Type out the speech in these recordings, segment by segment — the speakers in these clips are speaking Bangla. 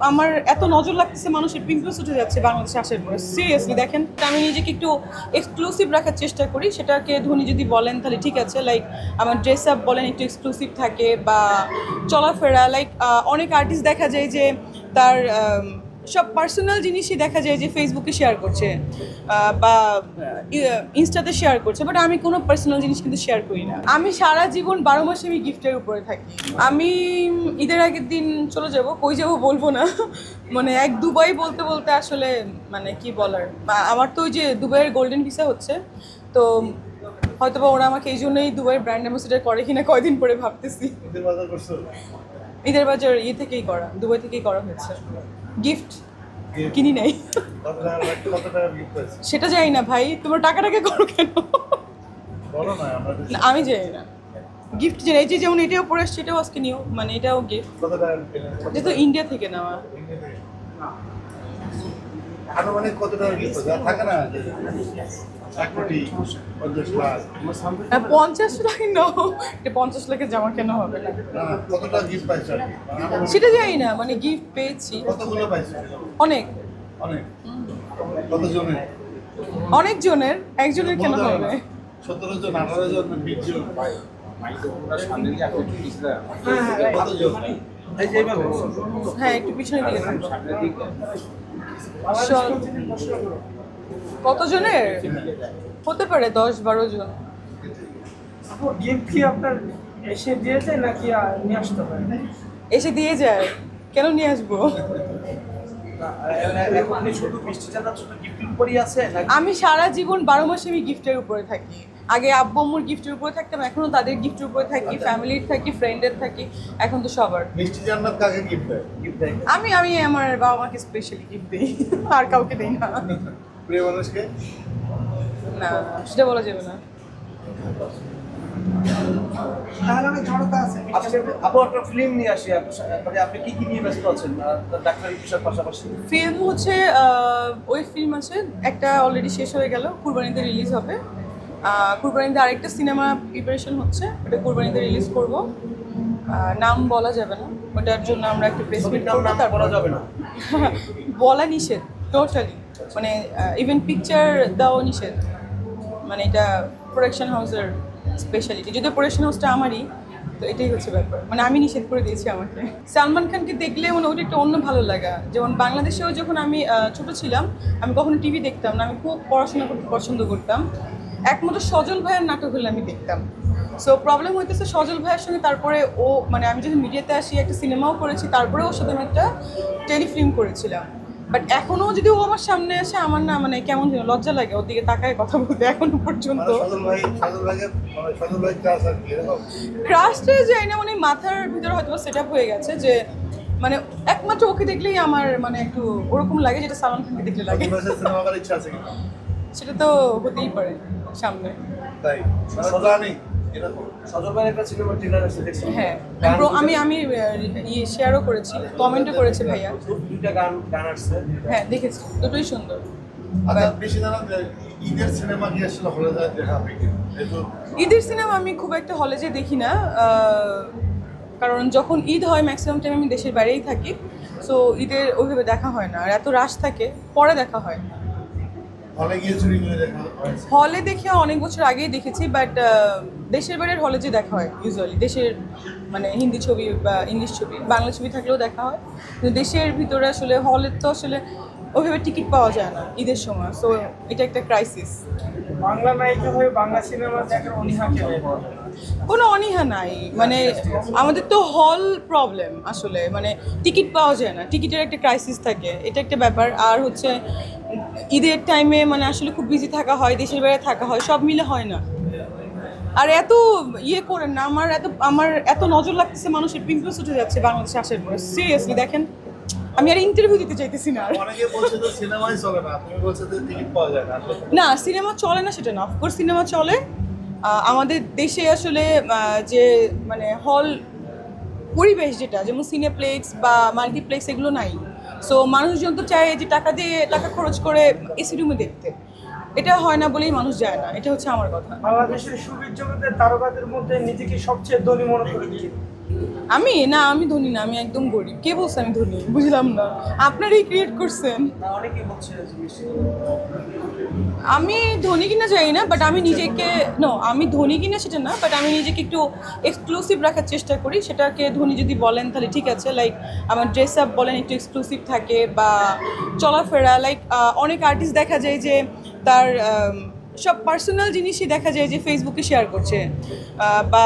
আমার এত নজর লাগতেছে, মানুষের পিম্পলস উঠে যাচ্ছে বাংলাদেশে আসার পরে। সিরিয়াসলি দেখেন, আমি নিজেকে একটু এক্সক্লুসিভ রাখার চেষ্টা করি, সেটাকে ধনী যদি বলেন তাহলে ঠিক আছে। লাইক আমার ড্রেস আপ বলেন একটু এক্সক্লুসিভ থাকে, বা চলাফেরা, লাইক অনেক আর্টিস্ট দেখা যায় যে তার সব পার্সোনাল জিনিসই দেখা যায় যে ফেসবুকে শেয়ার করছে বা ইনস্টাতে শেয়ার করছে, বাট আমি কোনো পার্সোনাল জিনিস কিন্তু শেয়ার করি না। আমি সারা জীবন 12 মাসে আমি গিফটের উপরে থাকি। আমি ঈদের আগের দিন চলে যাব, কই যাব বলবো না, মানে এক দুবাই বলতে বলতে আসলে মানে কি বলার, আমার তো ওই যে দুবাইয়ের গোল্ডেন ভিসা হচ্ছে, তো হয়তোবা ওরা আমাকে এই জন্যই দুবাইয়ের ব্র্যান্ড অ্যাম্বাসেডার করে কিনা কয়দিন পরে ভাবতেছি। ঈদের বাজার থেকেই করা, দুবাই থেকেই করা হয়েছে। গিফট কিনি নাই, সেটা জানি না ভাই, তোমার টাকাটাকে করো কেন? আমি জানি না গিফট যে এই যে যেমন এটাও পরে আসছে, এটাও আজকে নিও, মানে এটাও গিফট, যেহেতু ইন্ডিয়া থেকে নেওয়া। আনুমানিক কত টাকা গিফট থাকে না? 50 লাখ নাও, 50 লাখের জামা কেন হবে না? কত টাকা গিফট পাইছো? সেটা জানি না, মানে গিফট পেয়েছি কতগুলো পাইছো? অনেক অনেক। কত জনের? অনেক জনের, একজনের কেন হবে? 17 জন, 18 জন, 20 জন। হ্যাঁ, একটু পিছনে দিকে কত জনের হতে পারে? 10-12 জন। গিফট কি আপনার এসে দিয়েছে নাকি নিয়ে আসতে হয়? এসে দিয়ে যায়, কেন নিয়ে আসবো? আমি সারা জীবন 12 মাসে আমি গিফটের উপরে থাকি। আগে আব্বু আম্মুর গিফটের উপরে থাকতাম, এখনো তাদের গিফটের উপরে থাকি, ফ্যামিলির থাকি, ফ্রেন্ডের থাকি, এখন তো সবার। মিষ্টি জান্নাত কাকে গিফট দেয়? আমি আমার বাবা মাকে স্পেশালি গিফট দিই, আর কাউকে দিই না। প্রিয় মানুষকে? না, সেটা বলা যাবে না। আপু একটা ফিল্ম নিয়ে আসি, আপনি কি কি নিয়ে ব্যস্ত আছেন ডাক্তারি পেশার পাশাপাশি? ফিল্ম হচ্ছে ওই ফিল্ম আছে একটা, অলরেডি শেষ হয়ে গেল, কুরবানিতে রিলিজ হবে। কুরবানিতে আরেকটা সিনেমা প্রিপারেশন হচ্ছে, ওটা কুরবানিতে রিলিজ করব। নাম বলা যাবে না, ওটার জন্য আমরা একটা প্রেস মিট করব। তার বলা যাবে না, বলা নিষেধ টোটালি, মানে ইভেন পিকচার দেওয়া নিষেধ, মানে এটা প্রোডাকশন হাউসের স্পেশালিটি, যদিও প্রোডাকশন হাউসটা আমারই, তো এটাই হচ্ছে ব্যাপার, মানে আমি নিষেধ করে দিয়েছি আমাকে। সালমান খানকে দেখলে মানে ওটা একটা অন্য ভালো লাগা, যেমন বাংলাদেশেও যখন আমি ছোট ছিলাম, আমি কখনো টিভি দেখতাম না, আমি খুব পড়াশোনা করতে পছন্দ করতাম, একমাত্র সজল ভাইয়ের নাটক হলে আমি দেখতাম। সো প্রবলেম হইতেছে সজল ভাইয়ের সঙ্গে, তারপরে ও মানে আমি যখন মিডিয়াতে আসি, একটা সিনেমাও করেছি, তারপরে ওর সাথে আমি একটা টেলিফিল্ম করেছিলাম। বাট এখনও যদি ও আমার সামনে আসে, আমার না মানে কেমন যেন লজ্জা লাগে ওর দিকে তাকায় কথা বলতে এখনো পর্যন্ত। ক্রাশটা যাই না, মানে মাথার ভিতরে হয়তো সেট আপ হয়ে গেছে যে মানে একমাত্র ওকে দেখলেই আমার মানে একটু ওরকম লাগে, যেটা সালমান খানকে দেখলে লাগে। সেটা তো হতেই পারে সামনে। হ্যাঁ, আমি শেয়ারও করেছি, কমেন্টও করেছে ভাইয়া। হ্যাঁ, দেখেছি, দুটোই সুন্দর। ঈদের সিনেমা আমি খুব একটা হলে যেয়ে দেখি না, কারণ যখন ঈদ হয় ম্যাক্সিমাম টাইম আমি দেশের বাইরেই থাকি, সো ঈদের ওইভাবে দেখা হয় না, আর এত রাশ থাকে, পরে দেখা হয়। হলে দেখে অনেক বছর আগেই দেখেছি, বাট দেশের বাইরের হলে যে দেখা হয় ইউজুয়ালি, দেশের মানে হিন্দি ছবি বা ইংলিশ ছবি, বাংলা ছবি থাকলেও দেখা হয়, কিন্তু দেশের ভিতরে আসলে হলে তো আসলে ওইভাবে টিকিট পাওয়া যায় না ঈদের সময়, সো এটা একটা ক্রাইসিস। বাংলা নায়িকা হয়ে বাংলা সিনেমা দেখার অনীহা কেন? কোনো অনীহা নাই, মানে আমাদের তো হল প্রবলেম আসলে, মানে টিকিট পাওয়া যায় না, টিকিটের একটা ক্রাইসিস থাকে, এটা একটা ব্যাপার। আর হচ্ছে ঈদের টাইমে মানে আসলে খুব বিজি থাকা হয়, দেশের বাইরে থাকা হয়, সব মিলে হয় না। আর এত করেন না, আমার এত নজর লাগতেছে, মানুষের পিম্পলস উঠে যাচ্ছে বাংলাদেশে আসার পরে। সিরিয়াসলি দেখেন, আমি আর ইন্টারভিউ দিতে চাইতেছি না। না, সিনেমা চলে না সেটা না, অফকোর্স সিনেমা চলে। আমাদের দেশে আসলে যে মানে হল পরিবেশ, যেটা যেমন সিনেপ্লেক্স বা মাল্টিপ্লেক্স, এগুলো নাই। সো মানুষজন তো চায় যে টাকা খরচ করে এসি রুমে দেখতে, এটা হয় না বলেই মানুষ যায় না, এটা হচ্ছে আমার কথা। বাংলাদেশের শোবিজ জগতের তারকাদের মধ্যে নিজেকে সবচেয়ে ধনী মনে করেন কি? আমি ধনী না, আমি একদম গরিব। কে বলছে আমি ধনী? বুঝলাম না, আপনারই ক্রিয়েট করছেন। না অনেকেই বলছে যে মিষ্টি। আমি ধনী কিনা জানি না, বাট আমি নিজেকে আমি ধনী কিনা সেটা না, বাট আমি নিজেকে একটু এক্সক্লুসিভ রাখার চেষ্টা করি। সেটাকে ধনী যদি বলেন তাহলে ঠিক আছে, লাইক আমার ড্রেস আপ বলেন একটু এক্সক্লুসিভ থাকে, বা চলাফেরা, লাইক অনেক আর্টিস্ট দেখা যায় যে তার সব পার্সোনাল জিনিসই দেখা যায় যে ফেসবুকে শেয়ার করছে বা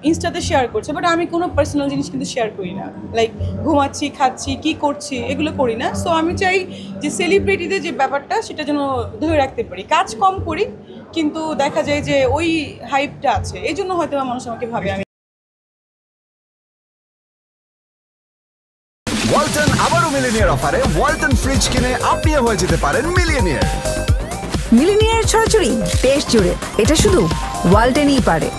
ইনস্টাতে শেয়ার করছে, বাট আমি কোনো পার্সোনাল জিনিস কিন্তু শেয়ার করি না। লাইক ঘুমাচ্ছি, খাচ্ছি, কি করছি এগুলো করি না। সো আমি চাই যে সেলিব্রিটিদের যে ব্যাপারটা সেটা যেন ধরে রাখতে পারি। কাজ কম করি, কিন্তু দেখা যায় যে ওই হাইপটা আছে, এই জন্য হয়তো মানুষ আমাকে ভাবে আমি। ওয়ালটন আবারও মিলিনিয়ার অফারে ওয়ালটন ফ্রিজ কিনে আপনিও হয়ে যেতে পারেন মিলিয়নিয়ার। মিলিনিয়ার ছড়াছড়ি দেশ জুড়ে, এটা শুধু ওয়ালটেনই পারে।